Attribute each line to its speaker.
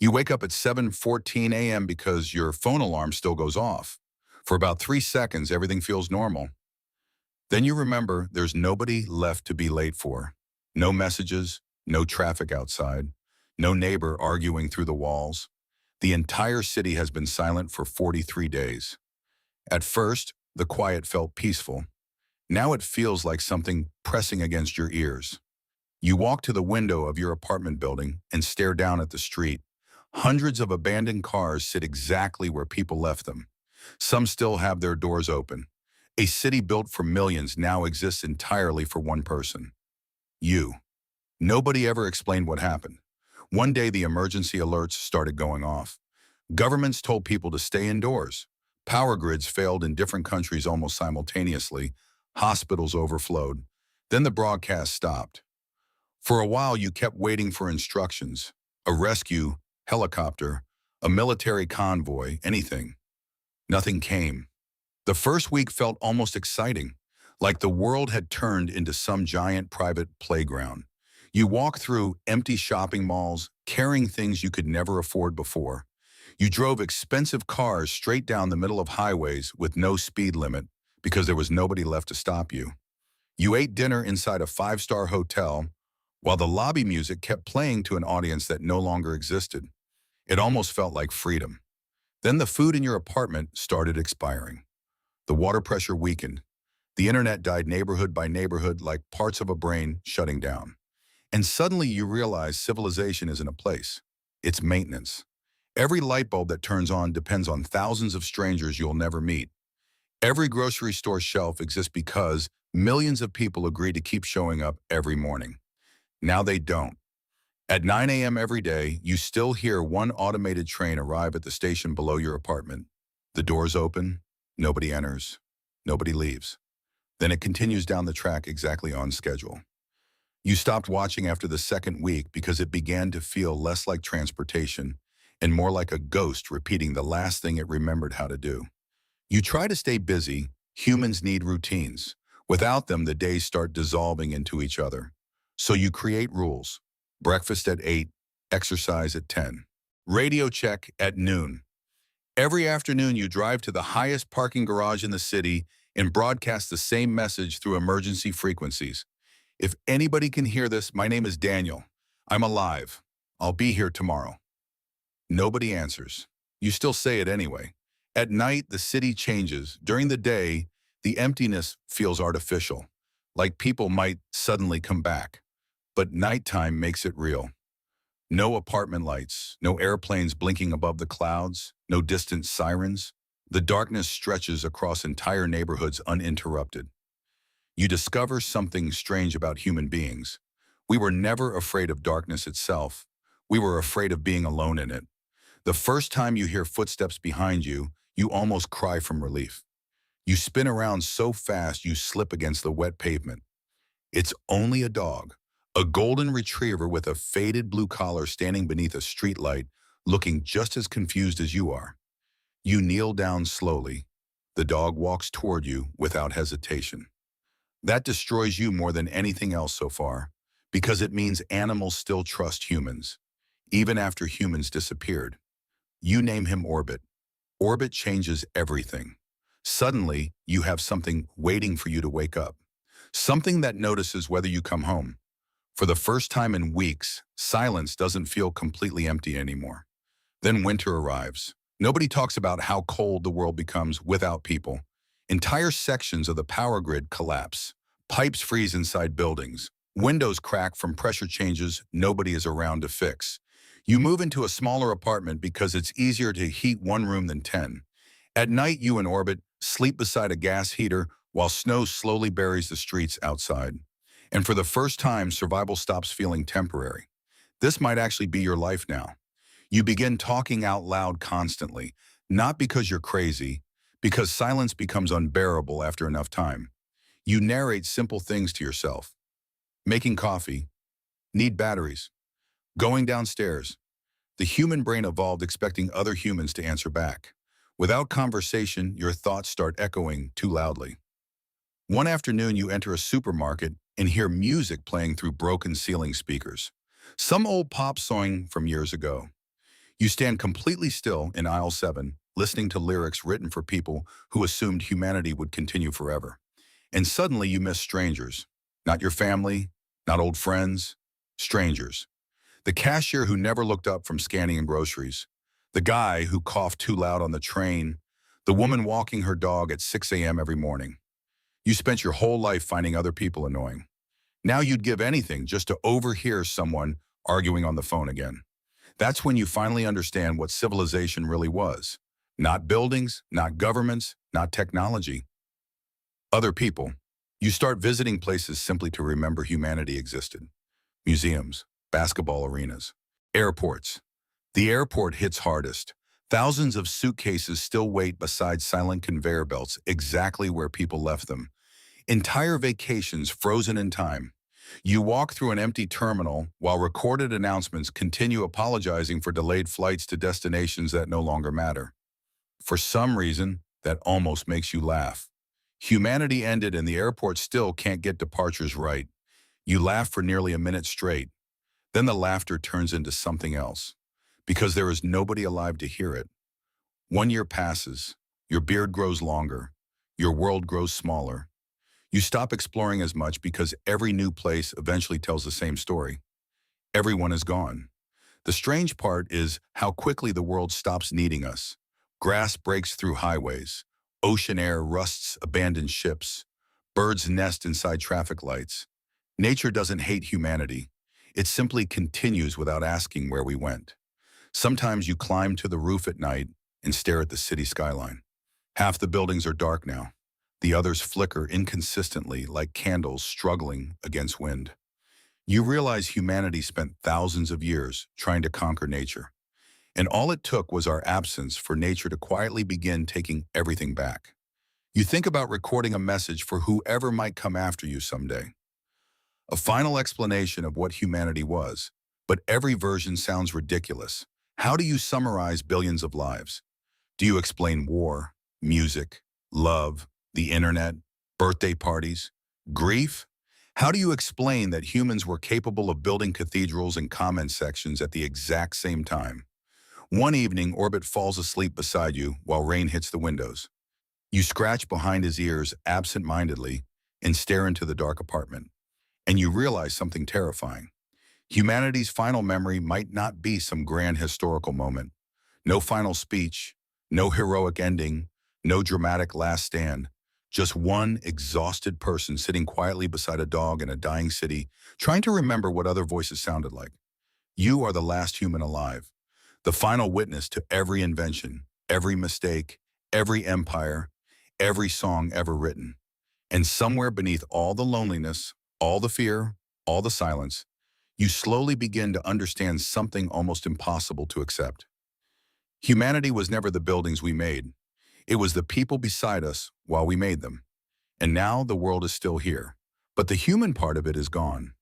Speaker 1: You wake up at 7:14 a.m. because your phone alarm still goes off. For about 3 seconds, everything feels normal. Then you remember there's nobody left to be late for. No messages, no traffic outside, no neighbor arguing through the walls. The entire city has been silent for 43 days. At first, the quiet felt peaceful. Now it feels like something pressing against your ears. You walk to the window of your apartment building and stare down at the street. Hundreds of abandoned cars sit exactly where people left them. Some still have their doors open. A city built for millions now exists entirely for one person. You. Nobody ever explained what happened. One day the emergency alerts started going off. Governments told people to stay indoors. Power grids failed in different countries almost simultaneously. Hospitals overflowed. Then the broadcast stopped. For a while you kept waiting for instructions. A rescue, helicopter, a military convoy, anything. Nothing came. The first week felt almost exciting, like the world had turned into some giant private playground. You walk through empty shopping malls, carrying things you could never afford before. You drove expensive cars straight down the middle of highways with no speed limit because there was nobody left to stop you. You ate dinner inside a five-star hotel while the lobby music kept playing to an audience that no longer existed. It almost felt like freedom. Then the food in your apartment started expiring. The water pressure weakened. The internet died neighborhood by neighborhood like parts of a brain shutting down. And suddenly you realize civilization isn't a place. It's maintenance. Every light bulb that turns on depends on thousands of strangers you'll never meet. Every grocery store shelf exists because millions of people agree to keep showing up every morning. Now they don't. At 9 a.m. every day, you still hear one automated train arrive at the station below your apartment. The doors open, nobody enters, nobody leaves. Then it continues down the track exactly on schedule. You stopped watching after the second week because it began to feel less like transportation and more like a ghost repeating the last thing it remembered how to do. You try to stay busy. Humans need routines. Without them, the days start dissolving into each other. So you create rules. Breakfast at 8, exercise at 10. Radio check at noon. Every afternoon you drive to the highest parking garage in the city and broadcast the same message through emergency frequencies. If anybody can hear this, my name is Daniel. I'm alive. I'll be here tomorrow. Nobody answers. You still say it anyway. At night, the city changes. During the day, the emptiness feels artificial, like people might suddenly come back. But nighttime makes it real. No apartment lights, no airplanes blinking above the clouds, no distant sirens. The darkness stretches across entire neighborhoods uninterrupted. You discover something strange about human beings. We were never afraid of darkness itself. We were afraid of being alone in it. The first time you hear footsteps behind you, you almost cry from relief. You spin around so fast you slip against the wet pavement. It's only a dog, a golden retriever with a faded blue collar standing beneath a streetlight, looking just as confused as you are. You kneel down slowly. The dog walks toward you without hesitation. That destroys you more than anything else so far, because it means animals still trust humans, even after humans disappeared. You name him Orbit. Orbit changes everything. Suddenly, you have something waiting for you to wake up. Something that notices whether you come home. For the first time in weeks, silence doesn't feel completely empty anymore. Then winter arrives. Nobody talks about how cold the world becomes without people. Entire sections of the power grid collapse. Pipes freeze inside buildings. Windows crack from pressure changes nobody is around to fix. You move into a smaller apartment because it's easier to heat one room than 10. At night, you and Orbit sleep beside a gas heater while snow slowly buries the streets outside. And for the first time, survival stops feeling temporary. This might actually be your life now. You begin talking out loud constantly, not because you're crazy, because silence becomes unbearable after enough time. You narrate simple things to yourself. Making coffee. Need batteries. Going downstairs. The human brain evolved expecting other humans to answer back. Without conversation, your thoughts start echoing too loudly. One afternoon, you enter a supermarket and hear music playing through broken ceiling speakers. Some old pop song from years ago. You stand completely still in aisle 7, listening to lyrics written for people who assumed humanity would continue forever. And suddenly you miss strangers. Not your family, not old friends, strangers. The cashier who never looked up from scanning in groceries. The guy who coughed too loud on the train. The woman walking her dog at 6 a.m. every morning. You spent your whole life finding other people annoying. Now you'd give anything just to overhear someone arguing on the phone again. That's when you finally understand what civilization really was. Not buildings, not governments, not technology. Other people. You start visiting places simply to remember humanity existed. Museums, basketball arenas, airports. The airport hits hardest. Thousands of suitcases still wait beside silent conveyor belts exactly where people left them. Entire vacations frozen in time. You walk through an empty terminal while recorded announcements continue apologizing for delayed flights to destinations that no longer matter. For some reason, that almost makes you laugh. Humanity ended and the airport still can't get departures right. You laugh for nearly a minute straight. Then the laughter turns into something else, because there is nobody alive to hear it. 1 year passes. Your beard grows longer. Your world grows smaller. You stop exploring as much because every new place eventually tells the same story. Everyone is gone. The strange part is how quickly the world stops needing us. Grass breaks through highways. Ocean air rusts abandoned ships. Birds nest inside traffic lights. Nature doesn't hate humanity. It simply continues without asking where we went. Sometimes you climb to the roof at night and stare at the city skyline. Half the buildings are dark now. The others flicker inconsistently like candles struggling against wind. You realize humanity spent thousands of years trying to conquer nature. And all it took was our absence for nature to quietly begin taking everything back. You think about recording a message for whoever might come after you someday. A final explanation of what humanity was, but every version sounds ridiculous. How do you summarize billions of lives? Do you explain war, music, love, the internet, birthday parties, grief? How do you explain that humans were capable of building cathedrals and comment sections at the exact same time? One evening, Orbit falls asleep beside you while rain hits the windows. You scratch behind his ears absent-mindedly and stare into the dark apartment. And you realize something terrifying. Humanity's final memory might not be some grand historical moment. No final speech, no heroic ending, no dramatic last stand. Just one exhausted person sitting quietly beside a dog in a dying city, trying to remember what other voices sounded like. You are the last human alive, the final witness to every invention, every mistake, every empire, every song ever written. And somewhere beneath all the loneliness, all the fear, all the silence, you slowly begin to understand something almost impossible to accept. Humanity was never the buildings we made. It was the people beside us while we made them. And now the world is still here, but the human part of it is gone.